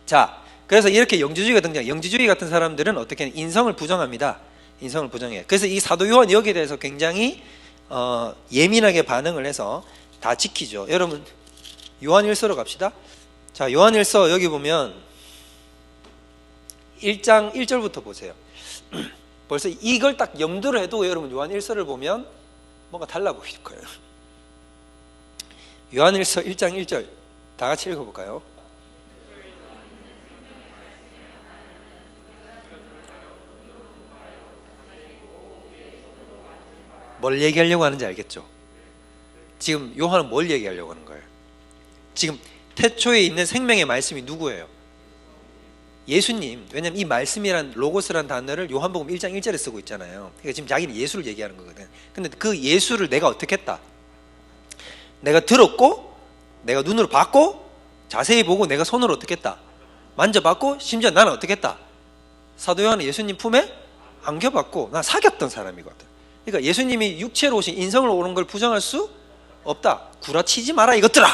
자, 그래서 이렇게 영지주의가 등장. 영지주의 같은 사람들은 어떻게 인성을 부정합니다. 인성을 부정해요. 그래서 이 사도 요한 여기에 대해서 굉장히 예민하게 반응을 해서 다 지키죠. 여러분 요한일서로 갑시다. 자, 요한일서 여기 보면 1장 1절부터 보세요. 벌써 이걸 딱 염두를 해두고 여러분 요한일서를 보면 뭔가 달라 보일 거예요. 요한일서 1장 1절 다 같이 읽어볼까요? 뭘 얘기하려고 하는지 알겠죠? 지금 요한은 뭘 얘기하려고 하는 거예요? 지금 태초에 있는 생명의 말씀이 누구예요? 예수님. 왜냐하면 이 말씀이란 로고스란 단어를 요한복음 1장 1절에 쓰고 있잖아요. 그러니까 지금 자기는 예수를 얘기하는 거거든. 근데 그 예수를 내가 어떻게 했다? 내가 들었고, 내가 눈으로 봤고, 자세히 보고 내가 손으로 어떻게 했다? 만져봤고, 심지어 나는 어떻게 했다? 사도 요한은 예수님 품에 안겨봤고, 난 사귀었던 사람이거든. 그러니까 예수님이 육체로 오신 인성으로 오는 걸 부정할 수 없다. 구라치지 마라 이것들아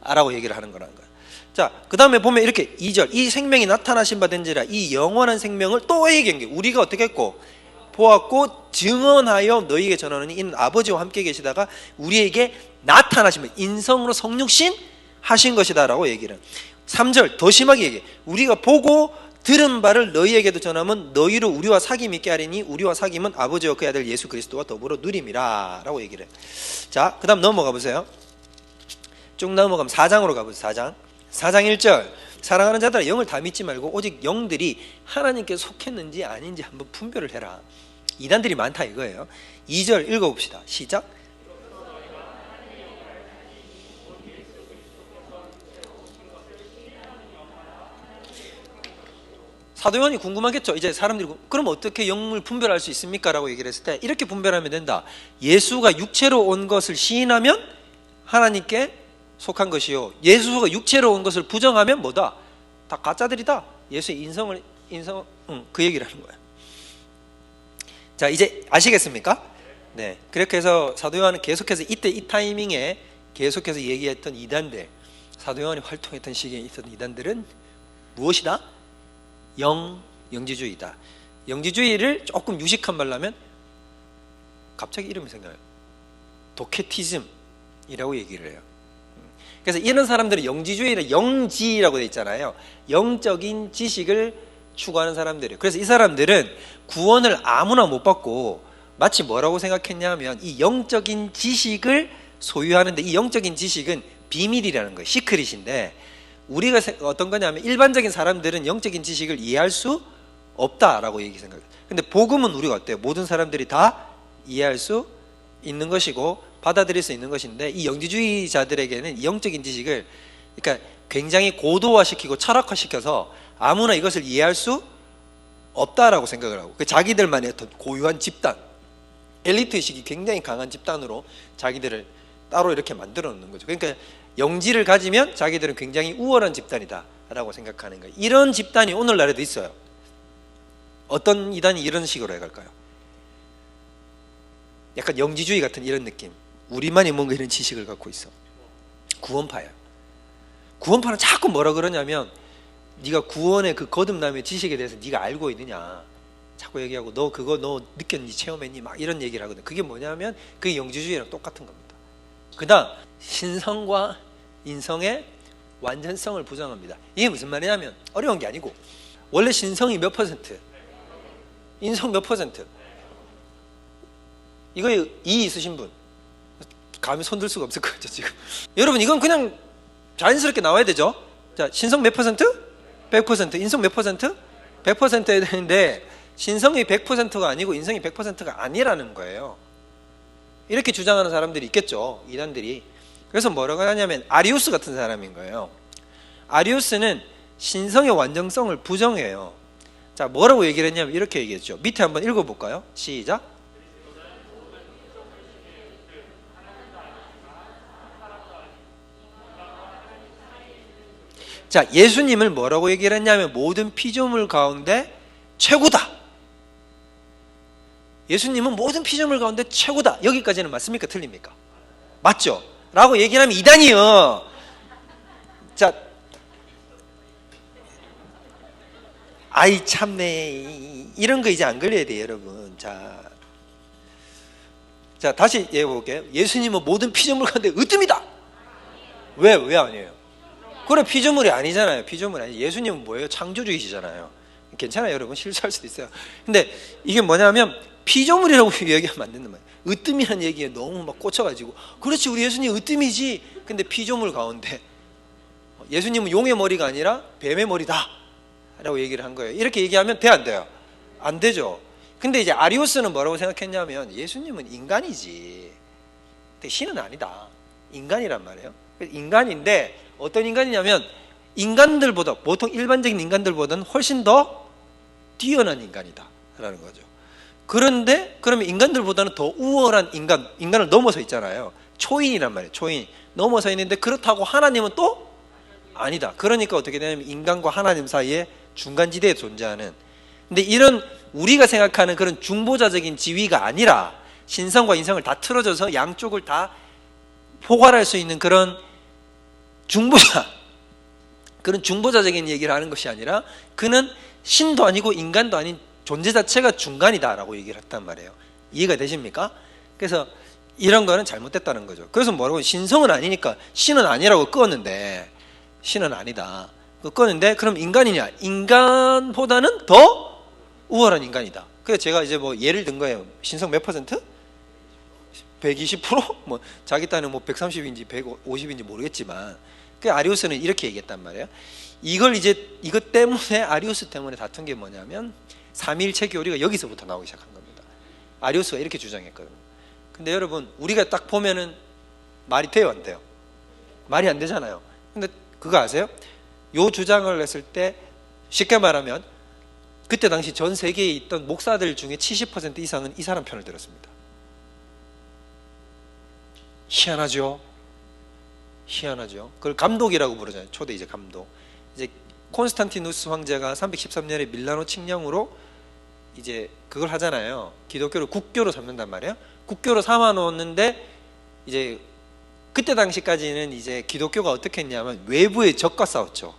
라고 얘기를 하는 거라는 거야. 자, 그 다음에 보면 이렇게 2절 이 생명이 나타나신 바 된지라 이 영원한 생명을 또 얘기한 게 우리가 어떻게 했고 보았고 증언하여 너희에게 전하노니 이는 아버지와 함께 계시다가 우리에게 나타나신 바 인성으로 성육신 하신 것이다 라고 얘기를 해요. 3절 더 심하게 얘기해. 우리가 보고 들은 바를 너희에게도 전하면 너희로 우리와 사귐 있게 하리니 우리와 사귐은 아버지와 그의 아들 예수 그리스도와 더불어 누림이라 라고 얘기를 해요. 자, 그 다음 넘어가 보세요. 쭉 넘어가면 4장으로 가보세요. 4장 1절 사랑하는 자들아 영을 다 믿지 말고 오직 영들이 하나님께 속했는지 아닌지 한번 분별을 해라. 이단들이 많다 이거예요. 2절 읽어봅시다. 시작. 사도 요한이 궁금하겠죠. 이제 사람들이 그럼 어떻게 영을 분별할 수 있습니까? 라고 얘기를 했을 때 이렇게 분별하면 된다. 예수가 육체로 온 것을 시인하면 하나님께 속한 것이요 예수가 육체로 온 것을 부정하면 뭐다? 다 가짜들이다. 예수의 그 얘기를 하는 거야. 자, 이제 아시겠습니까? 네, 그렇게 해서 사도 요한은 계속해서 이때 이 타이밍에 계속해서 얘기했던 이단들, 사도 요한이 활동했던 시기에 있었던 이단들은 무엇이다? 영지주의다. 영지주의를 조금 유식한 말로 하면 갑자기 이름이 생겨요. 도케티즘이라고 얘기를 해요. 그래서 이런 사람들은 영지주의를 영지라고 되어 있잖아요. 영적인 지식을 추구하는 사람들이에요. 그래서 이 사람들은 구원을 아무나 못 받고 마치 뭐라고 생각했냐면 이 영적인 지식을 소유하는데 이 영적인 지식은 비밀이라는 거예요. 시크릿인데 우리가 어떤 거냐면 일반적인 사람들은 영적인 지식을 이해할 수 없다라고 생각해요. 근데 복음은 우리가 어때요? 모든 사람들이 다 이해할 수 있는 것이고 받아들일 수 있는 것인데 이 영지주의자들에게는 이 영적인 지식을 그러니까 굉장히 고도화시키고 철학화시켜서 아무나 이것을 이해할 수 없다라고 생각을 하고 자기들만의 어떤 고유한 집단, 엘리트의식이 굉장히 강한 집단으로 자기들을 따로 이렇게 만들어 놓는 거죠. 그러니까 영지를 가지면 자기들은 굉장히 우월한 집단이다 라고 생각하는 거예요. 이런 집단이 오늘날에도 있어요. 어떤 이단이 이런 식으로 해갈까요? 약간 영지주의 같은 이런 느낌. 우리만이 뭔가 이런 지식을 갖고 있어. 구원파야. 구원파는 자꾸 뭐라 그러냐면 네가 구원의 그 거듭남의 지식에 대해서 네가 알고 있느냐 자꾸 얘기하고 너 그거 너 느꼈니 체험했니 막 이런 얘기를 하거든. 그게 뭐냐면 그게 영지주의랑 똑같은 겁니다. 그 다음 신성과 인성의 완전성을 부정합니다. 이게 무슨 말이냐면 어려운 게 아니고 원래 신성이 몇 퍼센트 인성 몇 퍼센트 이거 이 있으신 분 감히 손들 수가 없을 거죠 지금. 여러분 이건 그냥 자연스럽게 나와야 되죠. 자, 신성 몇 퍼센트? 100%. 인성 몇 퍼센트? 100%여야 되는데 신성이 100%가 아니고 인성이 100%가 아니라는 거예요. 이렇게 주장하는 사람들이 있겠죠. 이단들이. 그래서 뭐라고 하냐면 아리우스 같은 사람인 거예요. 아리우스는 신성의 완전성을 부정해요. 자, 뭐라고 얘기를 했냐면 이렇게 얘기했죠. 밑에 한번 읽어볼까요? 시작. 자, 예수님을 뭐라고 얘기를 했냐면 모든 피조물 가운데 최고다. 예수님은 모든 피조물 가운데 최고다. 여기까지는 맞습니까? 틀립니까? 맞죠? 라고 얘기를 하면 이단이요. 자, 아이 참네, 이런 거 이제 안 걸려야 돼요, 여러분. 자, 다시 얘기해볼게요. 예수님은 모든 피조물 가운데 으뜸이다. 왜 아니에요? 그래, 피조물이 아니잖아요. 피조물이 아니. 예수님은 뭐예요? 창조주이시잖아요. 괜찮아요, 여러분. 실수할 수도 있어요. 근데 이게 뭐냐면 피조물이라고 얘기하면 안 된단 말이에요. 으뜸이라는 얘기에 너무 막 꽂혀가지고, 그렇지, 우리 예수님 으뜸이지. 근데 피조물 가운데 예수님은 용의 머리가 아니라 뱀의 머리다 라고 얘기를 한 거예요. 이렇게 얘기하면 돼, 안 돼요? 안 되죠. 근데 이제 아리우스는 뭐라고 생각했냐면 예수님은 인간이지, 근데 신은 아니다, 인간이란 말이에요. 인간인데 어떤 인간이냐면 인간들보다, 보통 일반적인 인간들보다는 훨씬 더 뛰어난 인간이다 라는 거죠. 그런데 그러면 인간들보다는 더 우월한 인간을 넘어서 있잖아요. 초인이란 말이에요. 초인 넘어서 있는데, 그렇다고 하나님은 또 아니다. 그러니까 어떻게 되냐면 인간과 하나님 사이에 중간지대에 존재하는, 근데 이런 우리가 생각하는 그런 중보자적인 지위가 아니라 신성과 인성을 다 틀어져서 양쪽을 다 포괄할 수 있는 그런 중보자적인 얘기를 하는 것이 아니라, 그는 신도 아니고 인간도 아닌 존재 자체가 중간이다라고 얘기를 했단 말이에요. 이해가 되십니까? 그래서 이런 거는 잘못됐다는 거죠. 그래서 뭐라고, 신성은 아니니까 신은 아니라고 껐는데, 신은 아니다 껐는데, 그럼 인간이냐? 인간보다는 더 우월한 인간이다. 그래서 제가 이제 뭐 예를 든 거예요. 신성 몇 %? 120%? 뭐 자기 딴은 뭐 130인지 150인지 모르겠지만, 그 아리우스는 이렇게 얘기했단 말이에요. 이것 때문에, 아리우스 때문에 다툰 게 뭐냐면 삼위일체 교리가 여기서부터 나오기 시작한 겁니다. 아리우스가 이렇게 주장했거든요. 근데 여러분, 우리가 딱 보면은 말이 돼요, 안 돼요? 말이 안 되잖아요. 근데 그거 아세요? 요 주장을 했을 때, 쉽게 말하면 그때 당시 전 세계에 있던 목사들 중에 70% 이상은 이 사람 편을 들었습니다. 희한하죠? 희한하죠? 그걸 감독이라고 부르잖아요. 초대 이제 감독. 이제 콘스탄티누스 황제가 313년에 밀라노 칙령으로 이제 그걸 하잖아요. 기독교를 국교로 삼는단 말이에요. 국교로 삼아 놓았는데, 이제 그때 당시까지는 이제 기독교가 어떻게 했냐면 외부의 적과 싸웠죠.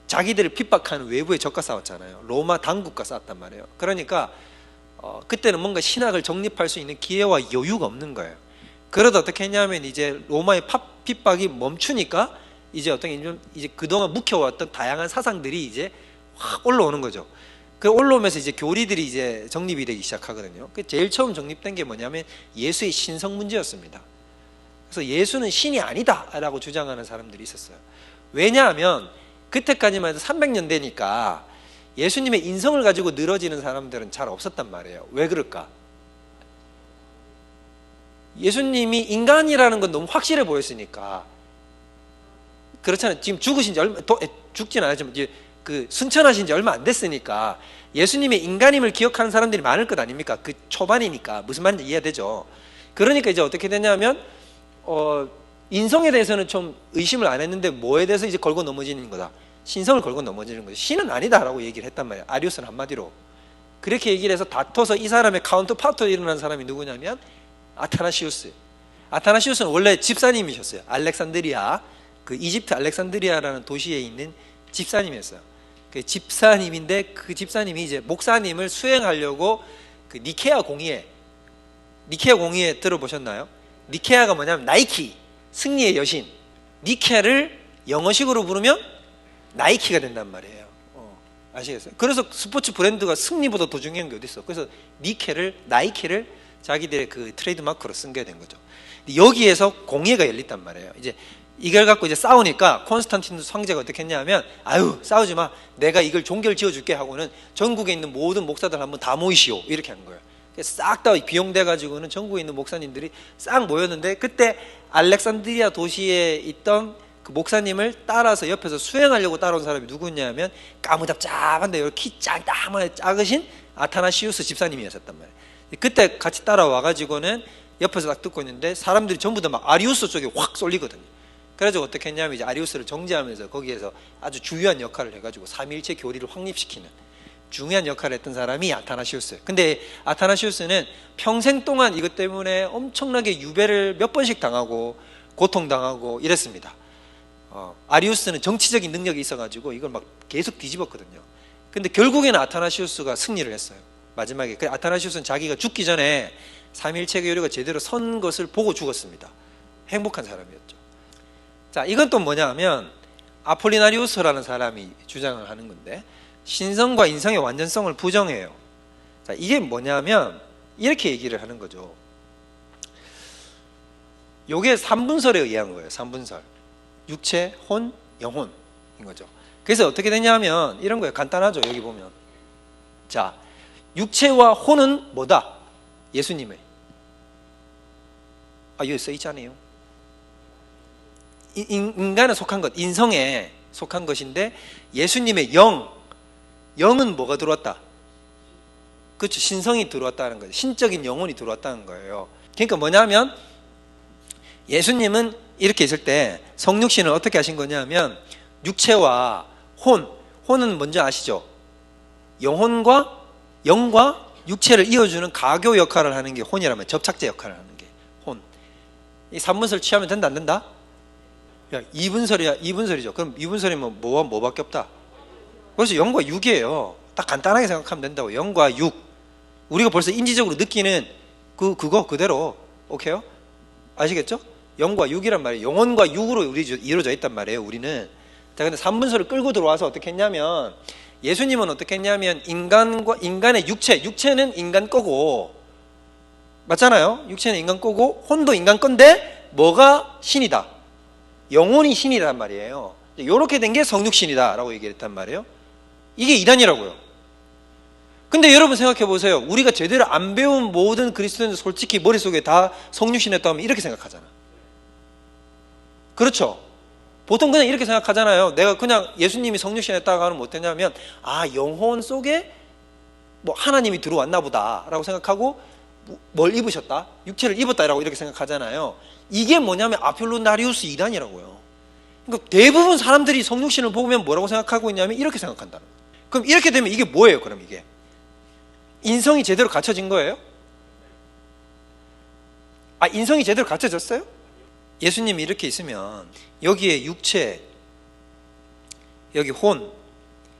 자기들을 핍박하는 외부의 적과 싸웠잖아요. 로마 당국과 싸웠단 말이에요. 그러니까 그때는 뭔가 신학을 정립할 수 있는 기회와 여유가 없는 거예요. 그러다 어떻게 했냐면 이제 로마의 핍박이 멈추니까 이제 이제 그동안 묵혀왔던 다양한 사상들이 이제 확 올라오는 거죠. 그 올라오면서 이제 교리들이 이제 정립이 되기 시작하거든요. 그 제일 처음 정립된 게 뭐냐면 예수의 신성 문제였습니다. 그래서 예수는 신이 아니다라고 주장하는 사람들이 있었어요. 왜냐하면 그때까지만 해도 300년 되니까 예수님의 인성을 가지고 늘어지는 사람들은 잘 없었단 말이에요. 왜 그럴까? 예수님이 인간이라는 건 너무 확실해 보였으니까. 그렇잖아요. 지금 죽으신 지 죽진 않았지만 그 승천하신 지 얼마 안 됐으니까 예수님의 인간임을 기억하는 사람들이 많을 것 아닙니까? 그 초반이니까. 무슨 말인지 이해되죠? 그러니까 이제 어떻게 되냐면 인성에 대해서는 좀 의심을 안 했는데 뭐에 대해서 이제 걸고 넘어지는 거다? 신성을 걸고 넘어지는 거죠. 신은 아니다라고 얘기를 했단 말이에요. 아리우스는 한마디로 그렇게 얘기를 해서 다퉈서 이 사람의 카운터파트로 일어난 사람이 누구냐면 아타나시우스. 아타나시우스는 원래 집사님이셨어요. 알렉산드리아, 그 이집트 알렉산드리아라는 도시에 있는 집사님이었어요. 그 집사님인데, 그 집사님이 이제 목사님을 수행하려고 그 니케아 공의회 들어보셨나요? 니케아가 뭐냐면 나이키, 승리의 여신. 니케를 영어식으로 부르면 나이키가 된단 말이에요. 아시겠어요? 그래서 스포츠 브랜드가 승리보다 더 중요한 게 어디 있어? 그래서 나이키를 자기들의 그 트레이드 마크로 쓴 게 된 거죠. 여기에서 공회가 열렸단 말이에요. 이제 이걸 갖고 이제 싸우니까 콘스탄티누스 황제가 어떻게 했냐면, 아유 싸우지 마, 내가 이걸 종결 지어줄게 하고는 전국에 있는 모든 목사들 한번 다 모이시오, 이렇게 한 거예요. 싹 다 비용돼 가지고는 전국에 있는 목사님들이 싹 모였는데, 그때 알렉산드리아 도시에 있던 그 목사님을 따라서 옆에서 수행하려고 따라온 사람이 누구냐면 까무잡잡한데 이렇게 키 작으신 아타나시우스 집사님이었단 말이에요. 그때 같이 따라와 가지고는 옆에서 딱 듣고 있는데 사람들이 전부 다 막 아리우스 쪽에 확 쏠리거든요. 그래서 어떻게 했냐면 이제 아리우스를 정죄하면서 거기에서 아주 중요한 역할을 해가지고 삼위일체 교리를 확립시키는 중요한 역할을 했던 사람이 아타나시우스예요. 근데 아타나시우스는 평생 동안 이것 때문에 엄청나게 유배를 몇 번씩 당하고 고통당하고 이랬습니다. 아리우스는 정치적인 능력이 있어가지고 이걸 막 계속 뒤집었거든요. 근데 결국에는 아타나시우스가 승리를 했어요. 마지막에. 그 아타나시우스는 자기가 죽기 전에 삼위일체 교리가 제대로 선 것을 보고 죽었습니다. 행복한 사람이었죠. 자, 이건 또 뭐냐 하면 아폴리나리우스라는 사람이 주장을 하는 건데, 신성과 인성의 완전성을 부정해요. 자, 이게 뭐냐면 이렇게 얘기를 하는 거죠. 요게 3분설에 의한 거예요. 3분설. 육체, 혼, 영혼인 거죠. 그래서 어떻게 되냐면 이런 거예요. 간단하죠. 여기 보면. 자, 육체와 혼은 뭐다? 예수님의. 여기 써 있잖아요. 인간에 속한 것, 인성에 속한 것인데, 예수님의 영은 뭐가 들어왔다? 그렇죠. 신성이 들어왔다는 거예요. 신적인 영혼이 들어왔다는 거예요. 그러니까 뭐냐면 예수님은 이렇게 있을 때 성육신을 어떻게 하신 거냐면, 육체와 혼은 뭔지 아시죠? 영과 육체를 이어주는 가교 역할을 하는 게 혼이라면, 접착제 역할을 하는 게 혼. 이 3분설 취하면 된다 안 된다? 야, 2분설이죠. 그럼 2분설이면 뭐밖에 없다? 그래서 0과 6이에요. 딱 간단하게 생각하면 된다고. 0과 6. 우리가 벌써 인지적으로 느끼는 그거 그대로. 오케이요? 아시겠죠? 0과 6이란 말이에요. 영혼과 6으로 이루어져 있단 말이에요, 우리는. 자, 근데 3분설을 끌고 들어와서 어떻게 했냐면, 예수님은 어떻게 했냐면, 인간의 육체는 인간 거고, 맞잖아요? 육체는 인간 거고, 혼도 인간 건데, 뭐가 신이다? 영혼이 신이란 말이에요. 이렇게 된 게 성육신이다 라고 얘기를 했단 말이에요. 이게 이단이라고요. 근데 여러분 생각해 보세요. 우리가 제대로 안 배운 모든 그리스도인들 솔직히 머릿속에 다 성육신했다고 하면 이렇게 생각하잖아. 그렇죠? 보통 그냥 이렇게 생각하잖아요. 내가 그냥 예수님이 성육신했다고 하면 어땠냐면, 영혼 속에 뭐 하나님이 들어왔나 보다 라고 생각하고, 뭘 입으셨다? 육체를 입었다 라고 이렇게 생각하잖아요. 이게 뭐냐면 아폴로나리우스 이단이라고요. 그러니까 대부분 사람들이 성육신을 보면 뭐라고 생각하고 있냐면 이렇게 생각한다는 거예요. 그럼 이렇게 되면 이게 뭐예요? 그럼 이게 인성이 제대로 갖춰진 거예요? 인성이 제대로 갖춰졌어요? 예수님이 이렇게 있으면 여기에 육체, 여기 혼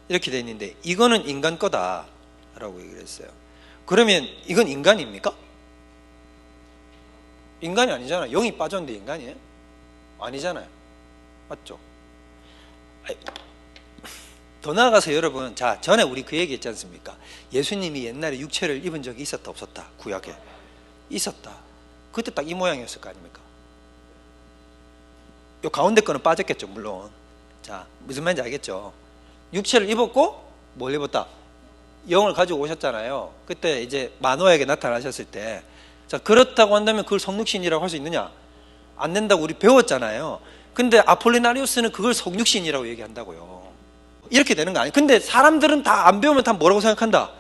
이렇게 돼 있는데, 이거는 인간 거다 라고 얘기를 했어요. 그러면 이건 인간입니까? 인간이 아니잖아요. 영이 빠졌는데 인간이에요? 아니잖아요. 맞죠? 더 나아가서 여러분, 자, 전에 우리 그 얘기 했지 않습니까? 예수님이 옛날에 육체를 입은 적이 있었다 없었다? 구약에 있었다. 그때 딱 이 모양이었을 거 아닙니까? 요 가운데 거는 빠졌겠죠, 물론. 자, 무슨 말인지 알겠죠? 육체를 입었고 뭘 입었다? 영을 가지고 오셨잖아요. 그때 이제 마노아에게 나타나셨을 때, 자, 그렇다고 한다면 그걸 성육신이라고 할 수 있느냐? 안 된다고 우리 배웠잖아요. 근데 아폴리나리우스는 그걸 성육신이라고 얘기한다고요. 이렇게 되는 거 아니에요? 근데 사람들은 다 안 배우면 다 뭐라고 생각한다?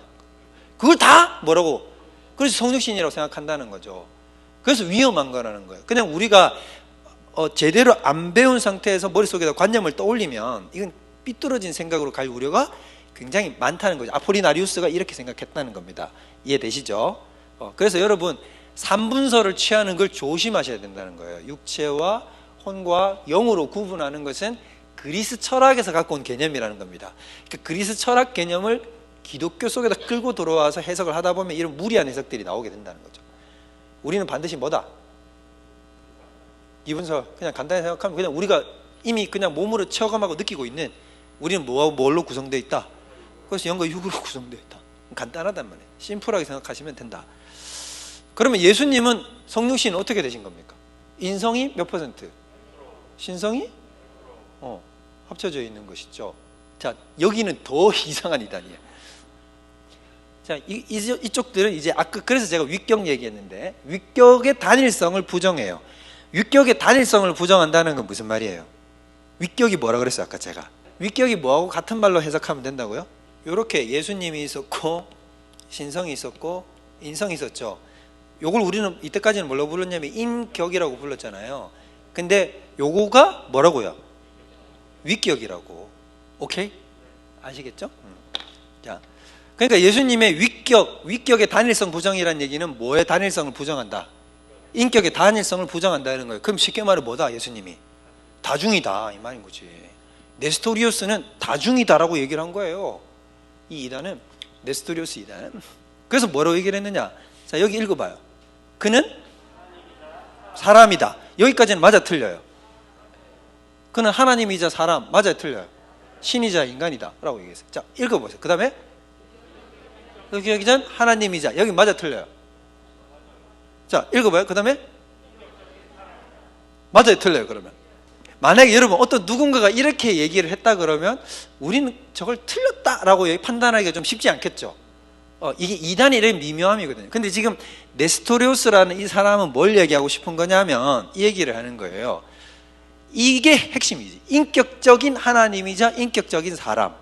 그걸 다 뭐라고? 그래서 성육신이라고 생각한다는 거죠. 그래서 위험한 거라는 거예요. 그냥 우리가 제대로 안 배운 상태에서 머릿속에다 관념을 떠올리면 이건 삐뚤어진 생각으로 갈 우려가 굉장히 많다는 거죠. 아폴리나리우스가 이렇게 생각했다는 겁니다. 이해되시죠? 그래서 여러분 3분설을 취하는 걸 조심하셔야 된다는 거예요. 육체와 혼과 영으로 구분하는 것은 그리스 철학에서 갖고 온 개념이라는 겁니다. 그 그리스 철학 개념을 기독교 속에다 끌고 들어와서 해석을 하다 보면 이런 무리한 해석들이 나오게 된다는 거죠. 우리는 반드시 뭐다? 2분설, 그냥 간단히 생각하면 그냥 우리가 이미 그냥 몸으로 체험하고 느끼고 있는, 우리는 뭘로 구성되어 있다? 그래서 0과 6으로 구성되어 있다. 간단하단 말이에요. 심플하게 생각하시면 된다. 그러면 예수님은 성육신 어떻게 되신 겁니까? 인성이 몇 %? 신성이? 합쳐져 있는 것이죠. 자, 여기는 더 이상한 이단이에요. 자, 이쪽들은 이제 그래서 제가 위격 얘기했는데, 위격의 단일성을 부정해요. 위격의 단일성을 부정한다는 건 무슨 말이에요? 위격이 뭐라 그랬어요? 아까 제가 위격이 뭐하고 같은 말로 해석하면 된다고요? 이렇게 예수님이 있었고 신성이 있었고 인성이 있었죠. 요걸 우리는 이때까지는 뭘로 불렀냐면 인격이라고 불렀잖아요. 근데 요거가 뭐라고요? 위격이라고. 오케이? 아시겠죠? 자, 그러니까 예수님의 위격의 단일성 부정이라는 얘기는 뭐의 단일성을 부정한다? 인격의 단일성을 부정한다는 거예요. 그럼 쉽게 말해 뭐다? 예수님이 다중이다 이 말인 거지. 네스토리우스는 다중이다라고 얘기를 한 거예요. 이 이단은 네스토리오스 이단. 그래서 뭐라고 얘기를 했느냐? 자, 여기 읽어봐요. 그는 사람이다. 여기까지는 맞아 틀려요. 그는 하나님이자 사람, 맞아 틀려요. 신이자 인간이다 라고 얘기했어요. 자, 읽어보세요. 그 다음에 여기 전 하나님이자, 여기 맞아 틀려요. 자, 읽어봐요. 그 다음에 맞아요 틀려요. 그러면 만약에 여러분 어떤 누군가가 이렇게 얘기를 했다 그러면 우리는 저걸 틀렸다라고 판단하기가 좀 쉽지 않겠죠. 이게 이단의 이런 미묘함이거든요. 근데 지금 네스토리오스라는 이 사람은 뭘 얘기하고 싶은 거냐면 이 얘기를 하는 거예요. 이게 핵심이지. 인격적인 하나님이자 인격적인 사람.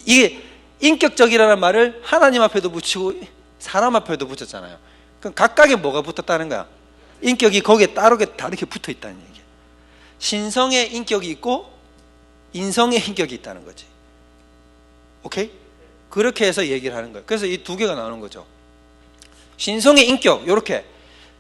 이게 인격적이라는 말을 하나님 앞에도 붙이고 사람 앞에도 붙였잖아요. 그럼 각각에 뭐가 붙었다는 거야? 인격이 거기에 다르게 붙어 있다는 얘기야. 신성의 인격이 있고 인성의 인격이 있다는 거지. 오케이? 그렇게 해서 얘기를 하는 거예요. 그래서 이 두 개가 나오는 거죠. 신성의 인격, 요렇게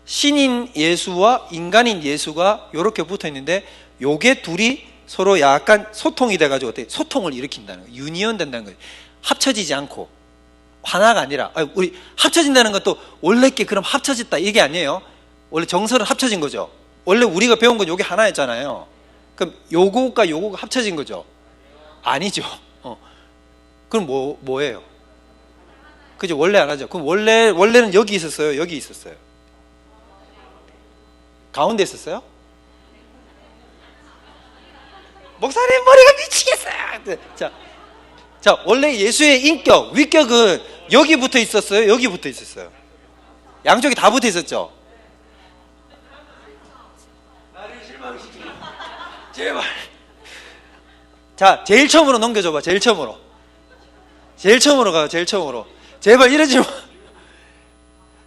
신인 예수와 인간인 예수가 요렇게 붙어 있는데 요게 둘이 서로 약간 소통이 돼가지고 어떻게 소통을 일으킨다는 거예요. 유니언 된다는 거예요. 합쳐지지 않고 하나가 아니라, 우리 합쳐진다는 것도 원래 게 그럼 합쳐졌다 이게 아니에요. 원래 정설은 합쳐진 거죠. 원래 우리가 배운 건 요게 하나였잖아요. 그럼 요거가 요거가 합쳐진 거죠? 아니죠. 그럼 뭐예요? 그죠? 원래 안 하죠. 그럼 원래는 여기 있었어요? 여기 있었어요? 가운데 있었어요? 목사님 머리가 미치겠어요. 자, 원래 예수의 인격, 위격은 여기 붙어 있었어요? 여기 붙어 있었어요? 양쪽이 다 붙어 있었죠? 나를 실망시키지 제발. 자, 제일 처음으로 넘겨줘봐. 제일 처음으로 가요. 제일 처음으로. 제발 이러지 마.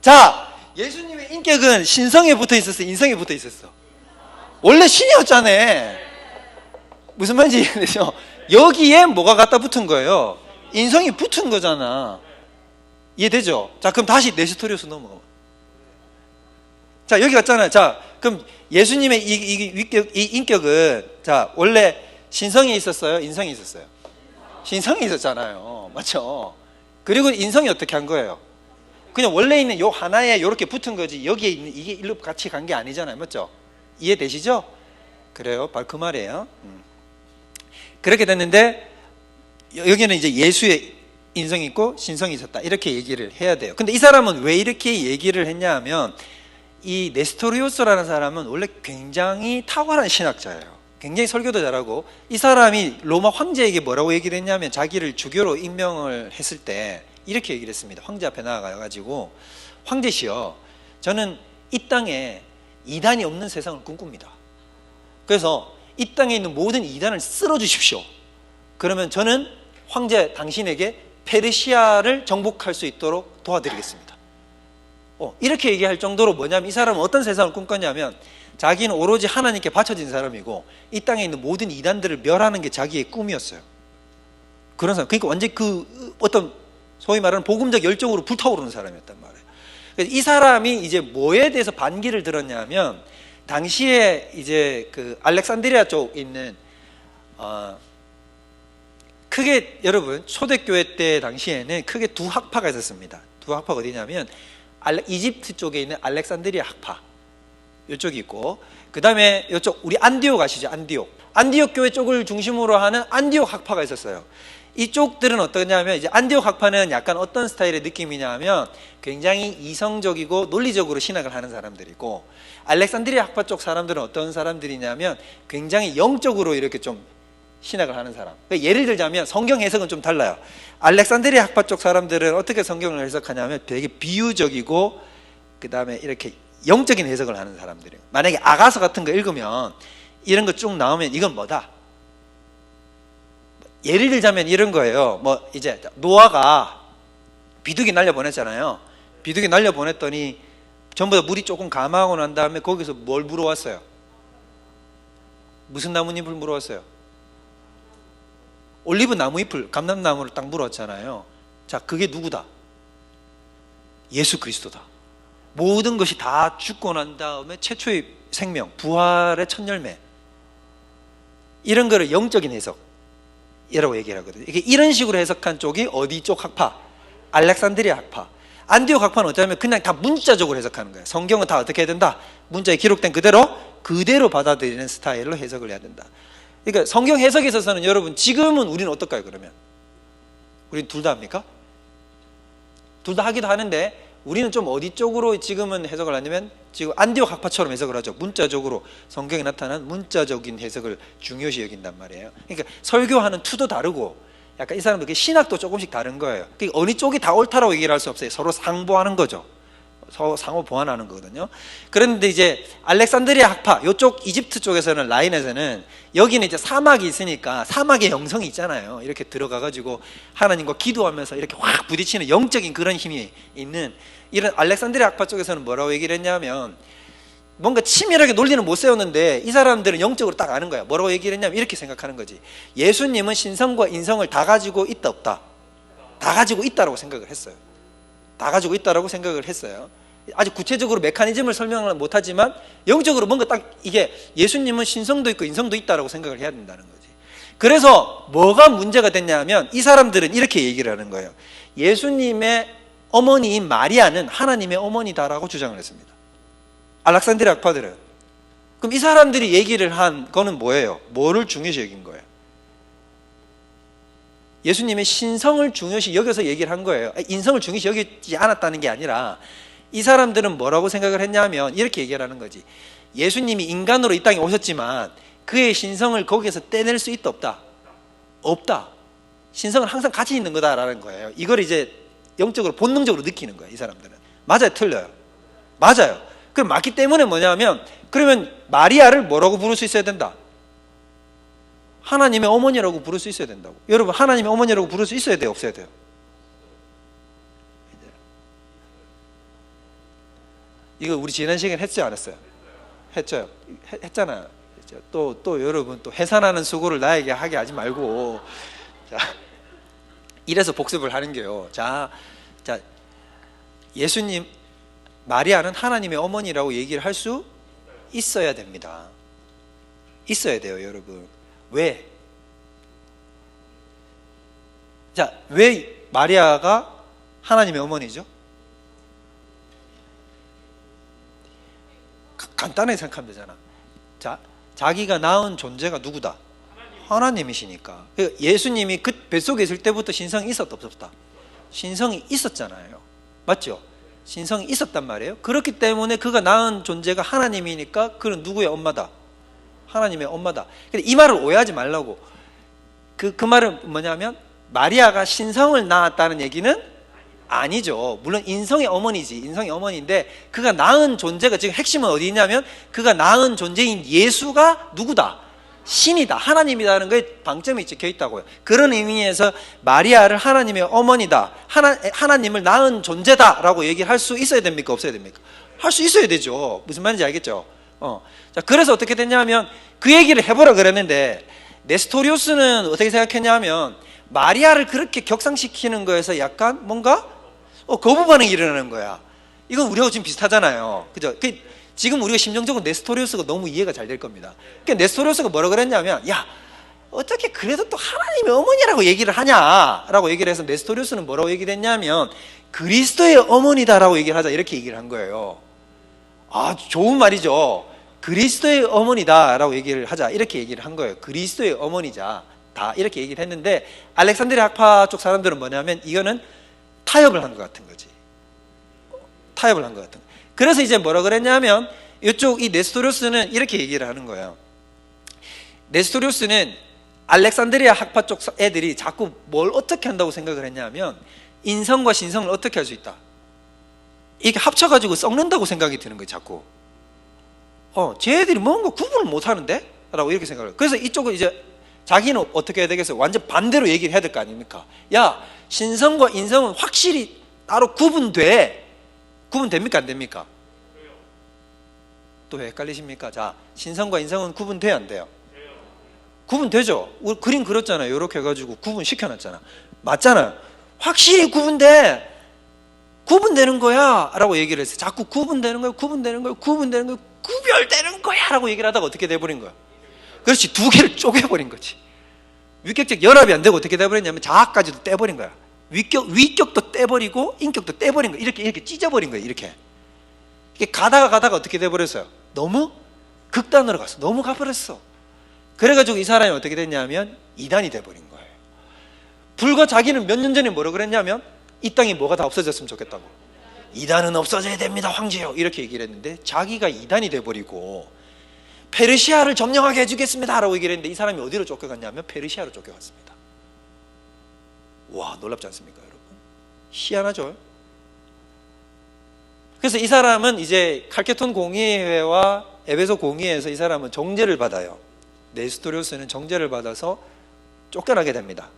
자, 예수님의 인격은 신성에 붙어 있었어? 인성에 붙어 있었어? 원래 신이었잖아. 무슨 말인지 이해되죠? 여기에 뭐가 갖다 붙은 거예요? 인성이 붙은 거잖아. 이해되죠? 자, 그럼 다시 네스토리오스 넘어가. 자, 여기 갔잖아요. 자, 그럼 예수님의 이 인격은, 자, 원래 신성에 있었어요? 인성에 있었어요? 신성에 있었잖아요. 맞죠? 그리고 인성이 어떻게 한 거예요? 그냥 원래 있는 요 하나에 요렇게 붙은 거지, 여기에 있는 이게 일로 같이 간 게 아니잖아요. 맞죠? 이해되시죠? 그래요. 바로 그 말이에요. 그렇게 됐는데 여기는 이제 예수의 인성이 있고 신성이 있었다 이렇게 얘기를 해야 돼요. 근데 이 사람은 왜 이렇게 얘기를 했냐 하면 이 네스토리오스라는 사람은 원래 굉장히 탁월한 신학자예요. 굉장히 설교도 잘하고, 이 사람이 로마 황제에게 뭐라고 얘기를 했냐면 자기를 주교로 임명을 했을 때 이렇게 얘기를 했습니다. 황제 앞에 나아가가지고, 황제시여, 저는 이 땅에 이단이 없는 세상을 꿈꿉니다. 그래서 이 땅에 있는 모든 이단을 쓸어 주십시오. 그러면 저는 황제 당신에게 페르시아를 정복할 수 있도록 도와드리겠습니다. 이렇게 얘기할 정도로 뭐냐면 이 사람은 어떤 세상을 꿈꿨냐면 자기는 오로지 하나님께 바쳐진 사람이고 이 땅에 있는 모든 이단들을 멸하는 게 자기의 꿈이었어요. 그런 사람. 그러니까 완전 그 어떤 소위 말하는 복음적 열정으로 불타오르는 사람이었단 말이에요. 그래서 이 사람이 이제 뭐에 대해서 반기를 들었냐면 당시에 이제 그 알렉산드리아 쪽에 있는 크게 여러분 초대교회 때 당시에는 크게 두 학파가 있었습니다. 두 학파가 어디냐면 이집트 쪽에 있는 알렉산드리아 학파 이쪽이 있고, 그 다음에 이쪽 우리 안디옥 아시죠? 안디옥 교회 쪽을 중심으로 하는 안디옥 학파가 있었어요. 이쪽들은 어떠냐면 이제 안디옥 학파는 약간 어떤 스타일의 느낌이냐면 굉장히 이성적이고 논리적으로 신학을 하는 사람들이고, 알렉산드리아 학파 쪽 사람들은 어떤 사람들이냐면 굉장히 영적으로 이렇게 좀 신학을 하는 사람. 그러니까 예를 들자면 성경 해석은 좀 달라요. 알렉산드리아 학파 쪽 사람들은 어떻게 성경을 해석하냐면 되게 비유적이고 그 다음에 이렇게 영적인 해석을 하는 사람들이에요. 만약에 아가서 같은 거 읽으면 이런 거 쭉 나오면 이건 뭐다? 예를 들자면 이런 거예요. 뭐 이제 노아가 비둘기 날려보냈잖아요. 비둘기 날려보냈더니 전부 다 물이 조금 감하고 난 다음에 거기서 뭘 물어왔어요? 무슨 나뭇잎을 물어왔어요? 올리브 나무 잎을, 감람나무를 딱 물어왔잖아요. 자, 그게 누구다? 예수 그리스도다. 모든 것이 다 죽고 난 다음에 최초의 생명, 부활의 첫 열매, 이런 거를 영적인 해석. 이라고 얘기를 하거든요. 이게 이런 식으로 해석한 쪽이 어디 쪽 학파? 알렉산드리아 학파. 안디옥 학파는 어쩌면 그냥 다 문자적으로 해석하는 거예요. 성경은 다 어떻게 해야 된다? 문자에 기록된 그대로 받아들이는 스타일로 해석을 해야 된다. 그러니까 성경 해석에 있어서는 여러분 지금은 우리는 어떨까요? 그러면 우리는 둘 다 합니까? 둘 다 하기도 하는데 우리는 좀 어디 쪽으로 지금은 해석을 하냐면 지금 안디옥 학파처럼 해석을 하죠. 문자적으로 성경에 나타난 문자적인 해석을 중요시 여긴단 말이에요. 그러니까 설교하는 투도 다르고 약간 이 사람들 신학도 조금씩 다른 거예요. 그러니까 어느 쪽이 다 옳다라고 얘기를 할 수 없어요. 서로 상보하는 거죠. 상호 보완하는 거거든요. 그런데 이제 알렉산드리아 학파 이쪽 이집트 쪽에서는 라인에서는 여기는 이제 사막이 있으니까 사막의 영성이 있잖아요. 이렇게 들어가가지고 하나님과 기도하면서 이렇게 확 부딪히는 영적인 그런 힘이 있는 이런 알렉산드리아 학파 쪽에서는 뭐라고 얘기를 했냐면 뭔가 치밀하게 논리는 못 세웠는데 이 사람들은 영적으로 딱 아는 거야. 뭐라고 얘기를 했냐면 이렇게 생각하는 거지. 예수님은 신성과 인성을 다 가지고 있다 없다? 다 가지고 있다라고 생각을 했어요. 다 가지고 있다라고 생각을 했어요. 아주 구체적으로 메커니즘을 설명을 못하지만 영적으로 뭔가 딱 이게 예수님은 신성도 있고 인성도 있다라고 생각을 해야 된다는 거지. 그래서 뭐가 문제가 됐냐면 이 사람들은 이렇게 얘기를 하는 거예요. 예수님의 어머니인 마리아는 하나님의 어머니다라고 주장을 했습니다. 알렉산드리아 학파들은. 그럼 이 사람들이 얘기를 한 거는 뭐예요? 뭐를 중요시 여긴 거예요? 예수님의 신성을 중요시 여겨서 얘기를 한 거예요. 인성을 중요시 여기지 않았다는 게 아니라 이 사람들은 뭐라고 생각을 했냐면 이렇게 얘기를 하는 거지. 예수님이 인간으로 이 땅에 오셨지만 그의 신성을 거기에서 떼낼 수 있다 없다? 없다. 신성은 항상 같이 있는 거다라는 거예요. 이걸 이제 영적으로 본능적으로 느끼는 거예요. 이 사람들은. 맞아요? 틀려요? 맞아요. 그럼 맞기 때문에 뭐냐면 그러면 마리아를 뭐라고 부를 수 있어야 된다? 하나님의 어머니라고 부를 수 있어야 된다고. 여러분 하나님의 어머니라고 부를 수 있어야 돼요? 없어야 돼요? 이거 우리 지난 시간에 했지 않았어요? 했죠? 했잖아요. 또 여러분 또 해산하는 수고를 나에게 하게 하지 말고 자, 이래서 복습을 하는 게요. 자 예수님 마리아는 하나님의 어머니라고 얘기를 할 수 있어야 됩니다. 있어야 돼요, 여러분. 왜? 자, 왜 마리아가 하나님의 어머니죠? 간단하게 생각하면 되잖아. 자, 자기가 낳은 존재가 누구다? 하나님이시니까. 예수님이 그 뱃속에 있을 때부터 신성이 있었다 없었다? 신성이 있었잖아요. 맞죠? 신성이 있었단 말이에요. 그렇기 때문에 그가 낳은 존재가 하나님이니까 그는 누구의 엄마다? 하나님의 엄마다. 근데 이 말을 오해하지 말라고. 그 말은 뭐냐면 마리아가 신성을 낳았다는 얘기는 아니죠. 물론 인성의 어머니지. 인성의 어머니인데 그가 낳은 존재가 지금 핵심은 어디 있냐면 그가 낳은 존재인 예수가 누구다? 신이다. 하나님이라는 거에 방점이 찍혀 있다고요. 그런 의미에서 마리아를 하나님의 어머니다. 하나님을 낳은 존재다라고 얘기를 할 수 있어야 됩니까? 없어야 됩니까? 할 수 있어야 되죠. 무슨 말인지 알겠죠? 자, 그래서 어떻게 됐냐면 그 얘기를 해보라 그랬는데 네스토리우스는 어떻게 생각했냐면 마리아를 그렇게 격상시키는 거에서 약간 뭔가 거부 반응이 일어나는 거야. 이건 우리하고 지금 비슷하잖아요. 그죠? 지금 우리가 심정적으로 네스토리우스가 너무 이해가 잘 될 겁니다. 그러니까 네스토리우스가 뭐라 그랬냐면 야 어떻게 그래도 또 하나님의 어머니라고 얘기를 하냐라고 얘기를 해서 네스토리우스는 뭐라고 얘기를 했냐면 그리스도의 어머니다라고 얘기를 하자 이렇게 얘기를 한 거예요. 아 좋은 말이죠. 그리스도의 어머니다라고 얘기를 하자 이렇게 얘기를 한 거예요. 그리스도의 어머니자 다 이렇게 얘기를 했는데 알렉산드리아 학파 쪽 사람들은 뭐냐면 이거는 타협을 한 것 같은 거지. 타협을 한 것 같은 거. 그래서 이제 뭐라 그랬냐면 이쪽 이 네스토리우스는 이렇게 얘기를 하는 거예요. 네스토리우스는 알렉산드리아 학파 쪽 애들이 자꾸 뭘 어떻게 한다고 생각을 했냐면 인성과 신성을 어떻게 할 수 있다. 이게 합쳐가지고 썩는다고 생각이 드는 거예요. 자꾸. 쟤들이 뭔가 구분을 못 하는데? 라고 이렇게 생각을 해요. 그래서 이쪽은 이제 자기는 어떻게 해야 되겠어요? 완전 반대로 얘기를 해야 될 거 아닙니까? 야, 신성과 인성은 확실히 따로 구분돼. 구분됩니까? 안 됩니까? 또 헷갈리십니까? 자, 신성과 인성은 구분돼야 안 돼요? 구분되죠? 우리 그림 그렸잖아요. 이렇게 해가지고 구분시켜놨잖아. 맞잖아요. 확실히 구분돼. 구분되는 거야 라고 얘기를 했어요. 자꾸 구분되는 거야, 구분되는 거야, 구분되는 거야, 구별되는 거야 라고 얘기를 하다가 어떻게 돼버린 거야? 그렇지, 두 개를 쪼개버린 거지. 위격적 연합이 안 되고 어떻게 돼버렸냐면 자아까지도 떼버린 거야. 위격도 떼버리고 인격도 떼버린 거야. 이렇게 찢어버린 거야. 이렇게 가다가 어떻게 돼버렸어요? 너무 극단으로 갔어. 너무 가버렸어. 그래가지고 이 사람이 어떻게 됐냐면 이단이 돼버린 거예요. 불과 자기는 몇 년 전에 뭐라고 그랬냐면 이 땅에 뭐가 다 없어졌으면 좋겠다고. 이단은 없어져야 됩니다, 황제요. 이렇게 얘기를 했는데 자기가 이단이 돼버리고 페르시아를 점령하게 해주겠습니다 라고 얘기를 했는데 이 사람이 어디로 쫓겨갔냐면 페르시아로 쫓겨갔습니다. 와, 놀랍지 않습니까, 여러분? 희한하죠? 그래서 이 사람은 이제 칼케톤 공의회와 에베소 공의회에서 이 사람은 정죄를 받아요. 네스토리오스는 정죄를 받아서 쫓겨나게 됩니다.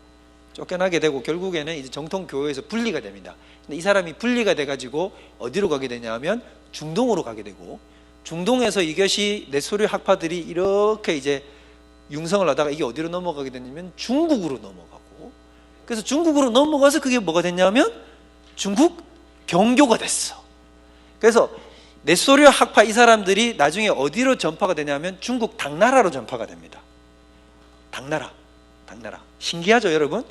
쫓겨나게 되고 결국에는 이제 정통 교회에서 분리가 됩니다. 근데 이 사람이 분리가 돼가지고 어디로 가게 되냐면 중동으로 가게 되고, 중동에서 이것이 네스토리오 학파들이 이렇게 이제 융성을 하다가 이게 어디로 넘어가게 됐냐면 중국으로 넘어가고, 그래서 중국으로 넘어가서 그게 뭐가 됐냐면 중국 경교가 됐어. 그래서 네스토리오 학파 이 사람들이 나중에 어디로 전파가 되냐면 중국 당나라로 전파가 됩니다. 당나라. 신기하죠, 여러분?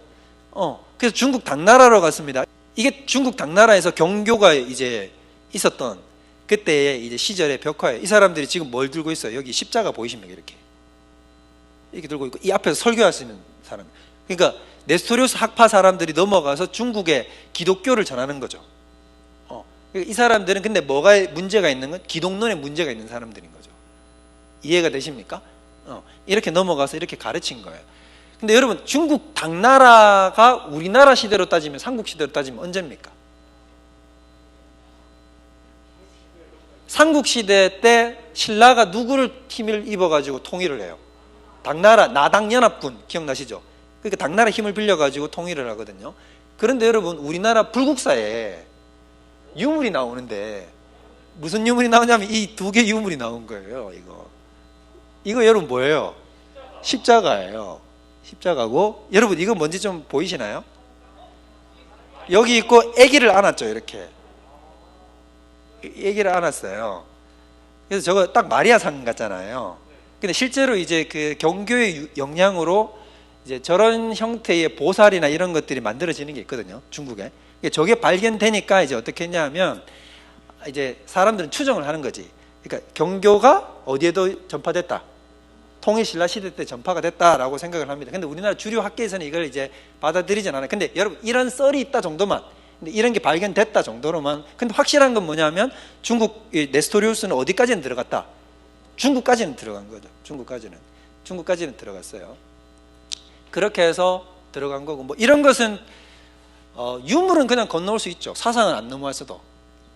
그래서 중국 당나라로 갔습니다. 이게 중국 당나라에서 경교가 이제 있었던 그때의 이제 시절의 벽화예요. 이 사람들이 지금 뭘 들고 있어요? 여기 십자가 보이십니까? 이렇게 들고 있고, 이 앞에서 설교하시는 사람. 그러니까 네스토리오스 학파 사람들이 넘어가서 중국에 기독교를 전하는 거죠. 이 사람들은 근데 뭐가 문제가 있는 건 기독론에 문제가 있는 사람들인 거죠. 이해가 되십니까? 이렇게 넘어가서 이렇게 가르친 거예요. 근데 여러분, 중국 당나라가 우리나라 시대로 따지면, 삼국 시대로 따지면 언제입니까? 삼국 시대 때 신라가 누구를 힘을 입어가지고 통일을 해요? 당나라 나당연합군 기억나시죠? 그러니까 당나라 힘을 빌려가지고 통일을 하거든요. 그런데 여러분, 우리나라 불국사에 유물이 나오는데 무슨 유물이 나오냐면 이 두 개 유물이 나온 거예요. 이거 여러분 뭐예요? 십자가예요. 십자가고, 여러분 이거 뭔지 좀 보이시나요? 여기 있고 아기를 안았죠. 이렇게 아기를 안았어요. 그래서 저거 딱 마리아상 같잖아요. 근데 실제로 이제 그 경교의 영향으로 이제 저런 형태의 보살이나 이런 것들이 만들어지는 게 있거든요, 중국에. 저게 발견되니까 이제 어떻게 했냐면 이제 사람들은 추정을 하는 거지. 그러니까 경교가 어디에도 전파됐다, 통일신라 시대 때 전파가 됐다라고 생각을 합니다. 근데 우리나라 주류 학계에서는 이걸 이제 받아들이진 않아요. 근데 여러분, 이런 썰이 있다 정도만, 근데 이런 게 발견됐다 정도로만. 근데 확실한 건 뭐냐면 중국 네스토리우스는 어디까지는 들어갔다? 중국까지는 들어간 거죠. 중국까지는 들어갔어요. 그렇게 해서 들어간 거고, 뭐 이런 것은 유물은 그냥 건너올 수 있죠. 사상은 안 넘어왔어도.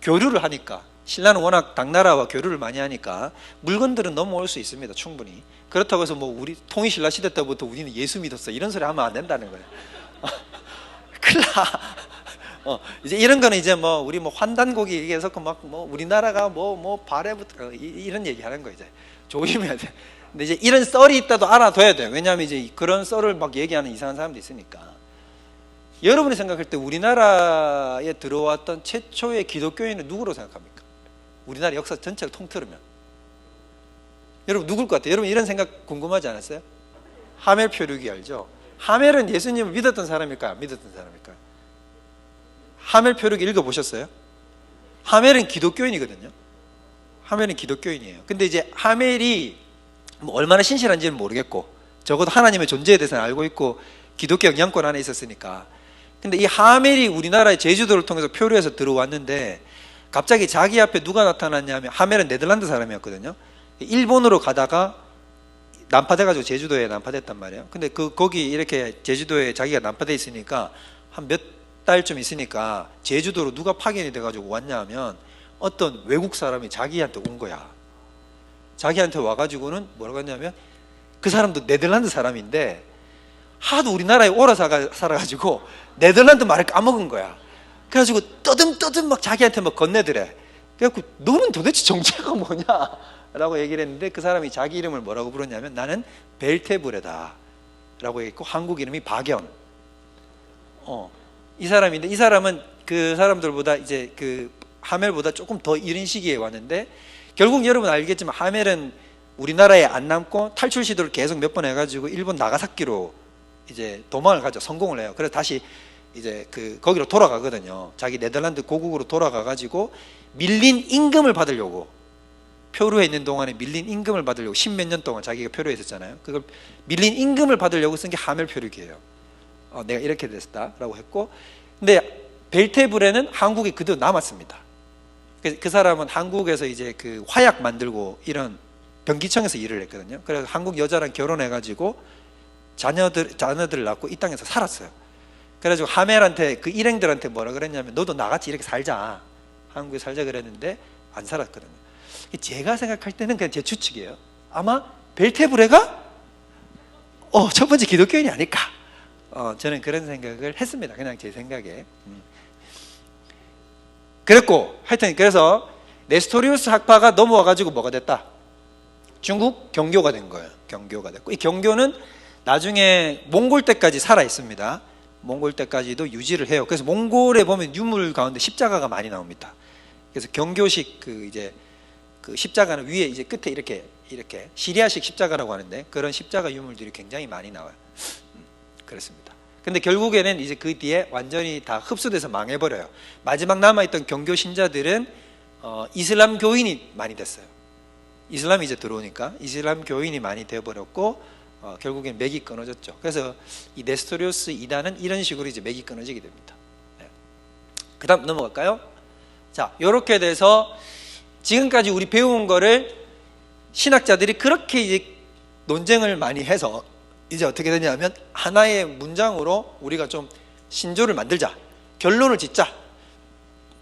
교류를 하니까, 신라는 워낙 당나라와 교류를 많이 하니까 물건들은 넘어올 수 있습니다, 충분히. 그렇다고 해서 뭐 우리 통일신라 시대 때부터 우리는 예수 믿었어 이런 소리 하면 안 된다는 거예요. 큰일 나. 이제 이런 거는 이제 뭐 우리 뭐 환단고기 얘기해서 막 뭐 우리나라가 뭐 발해부터 이런 얘기 하는 거 이제 조심해야 돼. 근데 이제 이런 썰이 있다도 알아둬야 돼요. 왜냐하면 이제 그런 썰을 막 얘기하는 이상한 사람도 있으니까. 여러분이 생각할 때 우리나라에 들어왔던 최초의 기독교인은 누구로 생각합니까? 우리나라 역사 전체를 통틀으면 여러분 누굴 것 같아요? 여러분 이런 생각 궁금하지 않았어요? 하멜 표류기 알죠? 하멜은 예수님을 믿었던 사람일까요? 안 믿었던 사람일까요? 하멜 표류기 읽어보셨어요? 하멜은 기독교인이거든요. 하멜은 기독교인이에요. 근데 이제 하멜이 뭐 얼마나 신실한지는 모르겠고, 적어도 하나님의 존재에 대해서는 알고 있고 기독교 영향권 안에 있었으니까. 근데 이 하멜이 우리나라의 제주도를 통해서 표류해서 들어왔는데 갑자기 자기 앞에 누가 나타났냐면, 하멜은 네덜란드 사람이었거든요. 일본으로 가다가 난파돼가지고 제주도에 난파됐단 말이에요. 근데 거기 이렇게 제주도에 자기가 난파돼 있으니까 한 몇 달쯤 있으니까 제주도로 누가 파견이 돼가지고 왔냐 하면 어떤 외국 사람이 자기한테 온 거야. 자기한테 와가지고는 뭐라고 했냐면, 그 사람도 네덜란드 사람인데 하도 우리나라에 오래 살아가지고 네덜란드 말을 까먹은 거야. 그래가지고 떠듬떠듬 막 자기한테 막 건네드래. 그래갖고 너는 도대체 정체가 뭐냐? 라고 얘기를 했는데 그 사람이 자기 이름을 뭐라고 부르냐면, 나는 벨테브레다 라고 했고, 한국 이름이 박연. 이 사람인데, 이 사람은 그 사람들보다 이제 그 하멜보다 조금 더 이른 시기에 왔는데, 결국 여러분 알겠지만 하멜은 우리나라에 안 남고 탈출 시도를 계속 몇 번 해가지고 일본 나가사키로 이제 도망을 가죠. 성공을 해요. 그래서 다시 이제 거기로 돌아가거든요. 자기 네덜란드 고국으로 돌아가 가지고 밀린 임금을 받으려고, 표류해 있는 동안에 밀린 임금을 받으려고 10몇 년 동안 자기가 표류해 있었잖아요. 그걸 밀린 임금을 받으려고 쓴 게 하멜 표류기예요. 내가 이렇게 됐다라고 했고, 근데 벨테브레는 한국에 그대로 남았습니다. 그 사람은 한국에서 이제 그 화약 만들고 이런 변기청에서 일을 했거든요. 그래서 한국 여자랑 결혼해가지고 자녀들을 낳고 이 땅에서 살았어요. 그래가지고 하멜한테, 그 일행들한테 뭐라 그랬냐면, 너도 나같이 이렇게 살자, 한국에 살자 그랬는데 안 살았거든요. 제가 생각할 때는 그냥 제 추측이에요. 아마 벨테브레가 첫 번째 기독교인이 아닐까, 저는 그런 생각을 했습니다. 그냥 제 생각에. 그랬고, 하여튼 그래서 네스토리우스 학파가 넘어와가지고 뭐가 됐다? 중국 경교가 된 거예요. 경교가 됐고, 이 경교는 나중에 몽골 때까지 살아 있습니다. 몽골 때까지도 유지를 해요. 그래서 몽골에 보면 유물 가운데 십자가가 많이 나옵니다. 그래서 경교식 그 십자가는 위에 이제 끝에 이렇게 시리아식 십자가라고 하는데, 그런 십자가 유물들이 굉장히 많이 나와요. 그렇습니다. 근데 결국에는 이제 그 뒤에 완전히 다 흡수돼서 망해버려요. 마지막 남아있던 경교 신자들은 이슬람 교인이 많이 됐어요. 이슬람이 이제 들어오니까 이슬람 교인이 많이 되어버렸고, 결국엔 맥이 끊어졌죠. 그래서 이 네스토리우스 이단은 이런 식으로 이제 맥이 끊어지게 됩니다. 네. 그 다음 넘어갈까요? 자, 이렇게 돼서 지금까지 우리 배운 거를 신학자들이 그렇게 이제 논쟁을 많이 해서 이제 어떻게 되냐면, 하나의 문장으로 우리가 좀 신조를 만들자, 결론을 짓자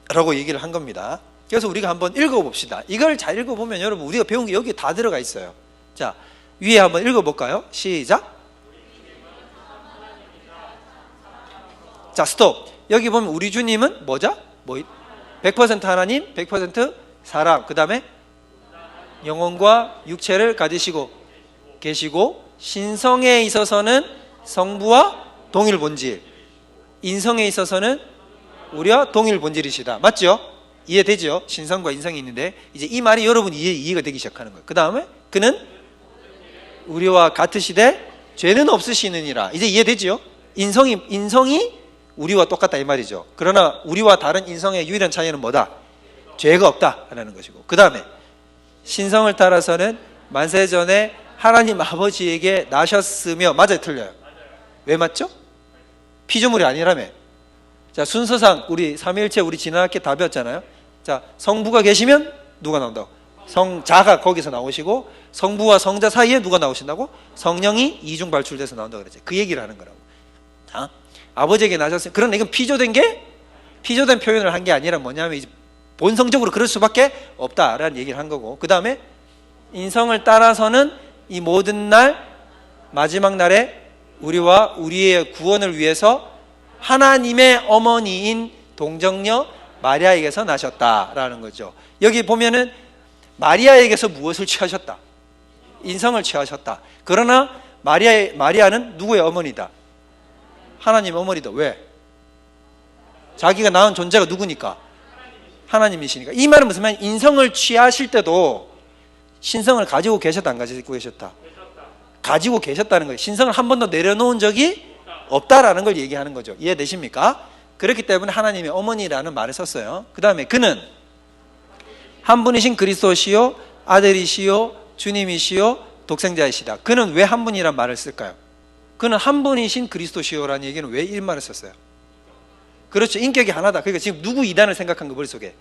라고 얘기를 한 겁니다. 그래서 우리가 한번 읽어봅시다. 이걸 잘 읽어보면 여러분, 우리가 배운 게 여기에 다 들어가 있어요. 자, 위에 한번 읽어볼까요? 시작. 자, 스톱. 여기 보면 우리 주님은 뭐죠? 100% 하나님, 100% 사람, 그 다음에 영혼과 육체를 가지시고 계시고, 신성에 있어서는 성부와 동일 본질, 인성에 있어서는 우리와 동일 본질이시다. 맞죠? 이해되죠? 신성과 인성이 있는데, 이제 이 말이 여러분 이해가 되기 시작하는 거예요. 그 다음에 그는 우리와 같으시되 죄는 없으시느니라. 이제 이해되죠? 인성이 우리와 똑같다 이 말이죠. 그러나 우리와 다른 인성의 유일한 차이는 뭐다? 죄가 없다라는 것이고, 그 다음에 신성을 따라서는 만세전에 하나님 아버지에게 나셨으며. 맞아요, 틀려요? 왜 맞죠? 피조물이 아니라며. 자, 순서상 우리 삼위일체 우리 지난 학기에 다 배웠잖아요. 자, 성부가 계시면 누가 나온다고? 성자가 거기서 나오시고, 성부와 성자 사이에 누가 나오신다고? 성령이 이중 발출돼서 나온다고 그랬죠. 그 얘기를 하는 거라고. 자, 아버지에게 나셨으면. 그러나 이건 피조된 표현을 한 게 아니라 뭐냐면, 이제 본성적으로 그럴 수밖에 없다라는 얘기를 한 거고, 그 다음에 인성을 따라서는 이 모든 날, 마지막 날에 우리와 우리의 구원을 위해서 하나님의 어머니인 동정녀 마리아에게서 나셨다라는 거죠. 여기 보면은 마리아에게서 무엇을 취하셨다? 인성을 취하셨다. 그러나 마리아는 누구의 어머니다? 하나님의 어머니다. 왜? 자기가 낳은 존재가 누구니까? 하나님이시니까. 이 말은 무슨 말이냐? 인성을 취하실 때도 신성을 가지고 계셨다, 안 가지고 계셨다? 가지고 계셨다는 거예요. 신성을 한 번도 내려놓은 적이 없다라는 걸 얘기하는 거죠. 이해되십니까? 그렇기 때문에 하나님의 어머니라는 말을 썼어요. 그 다음에 그는 한 분이신 그리스도시요, 아들이시요, 주님이시요, 독생자이시다. 그는 왜 한 분이란 말을 쓸까요? 그는 한 분이신 그리스도시요라는 얘기는 왜 이 말을 썼어요? 그렇죠, 인격이 하나다. 그러니까 지금 누구 이단을 생각한 거 머릿속에?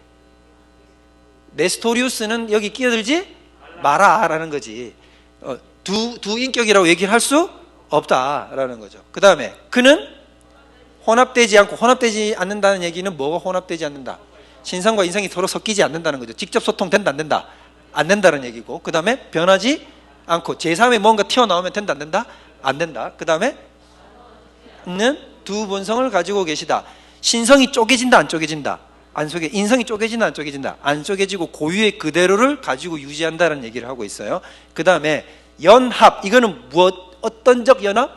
네스토리우스는 여기 끼어들지 마라라는 거지. 두 인격이라고 얘기를 할 수 없다라는 거죠. 그 다음에 그는 혼합되지 않는다는 얘기는 뭐가 혼합되지 않는다? 신성과 인성이 서로 섞이지 않는다는 거죠. 직접 소통된다, 안 된다? 안 된다는 얘기고, 그 다음에 변하지 않고 제3의 뭔가 튀어나오면 된다, 안 된다? 안 된다. 그 다음에 는 두 본성을 가지고 계시다. 신성이 쪼개진다, 안 쪼개진다? 안 쪼개. 인성이 쪼개진다, 안 쪼개진다? 안 쪼개지고 고유의 그대로를 가지고 유지한다는 얘기를 하고 있어요. 그 다음에 연합, 이거는 어떤적 연합?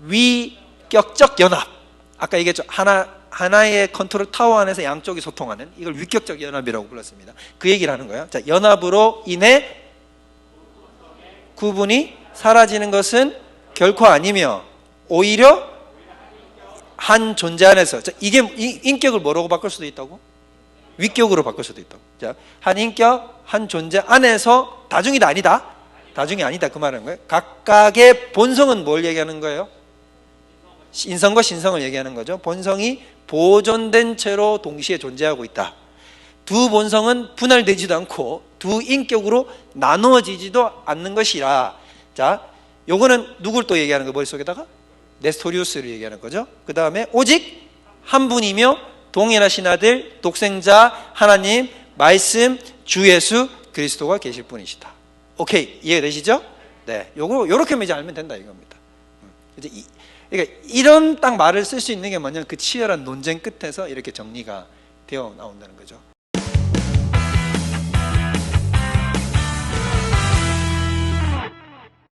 위격적 연합. 아까 얘기했죠. 하나의 컨트롤 타워 안에서 양쪽이 소통하는, 이걸 위격적 연합이라고 불렀습니다. 그 얘기를 하는 거예요. 자, 연합으로 인해 구분이 사라지는 것은 결코 아니며, 오히려 한 존재 안에서, 자, 이게 인격을 뭐라고 바꿀 수도 있다고? 위격으로 바꿀 수도 있다고. 자, 한 인격, 한 존재 안에서 다중이다 아니다? 다중이 아니다 그 말하는 거예요. 각각의 본성은 뭘 얘기하는 거예요? 인성과 신성을 얘기하는 거죠. 본성이 보존된 채로 동시에 존재하고 있다. 두 본성은 분할되지도 않고 두 인격으로 나누어지지도 않는 것이라. 자, 요거는 누굴 또 얘기하는 거예요? 머릿속에다가? 네스토리우스를 얘기하는 거죠. 그 다음에 오직 한 분이며 동일하신 아들, 독생자, 하나님, 말씀, 주 예수 그리스도가 계실 뿐이시다. 오케이, 이해가 되시죠? 네, 요렇게 이제 알면 된다 이겁니다. 이제 그러니까 이런 딱 말을 쓸 수 있는 게 뭐냐면 그 치열한 논쟁 끝에서 이렇게 정리가 되어 나온다는 거죠.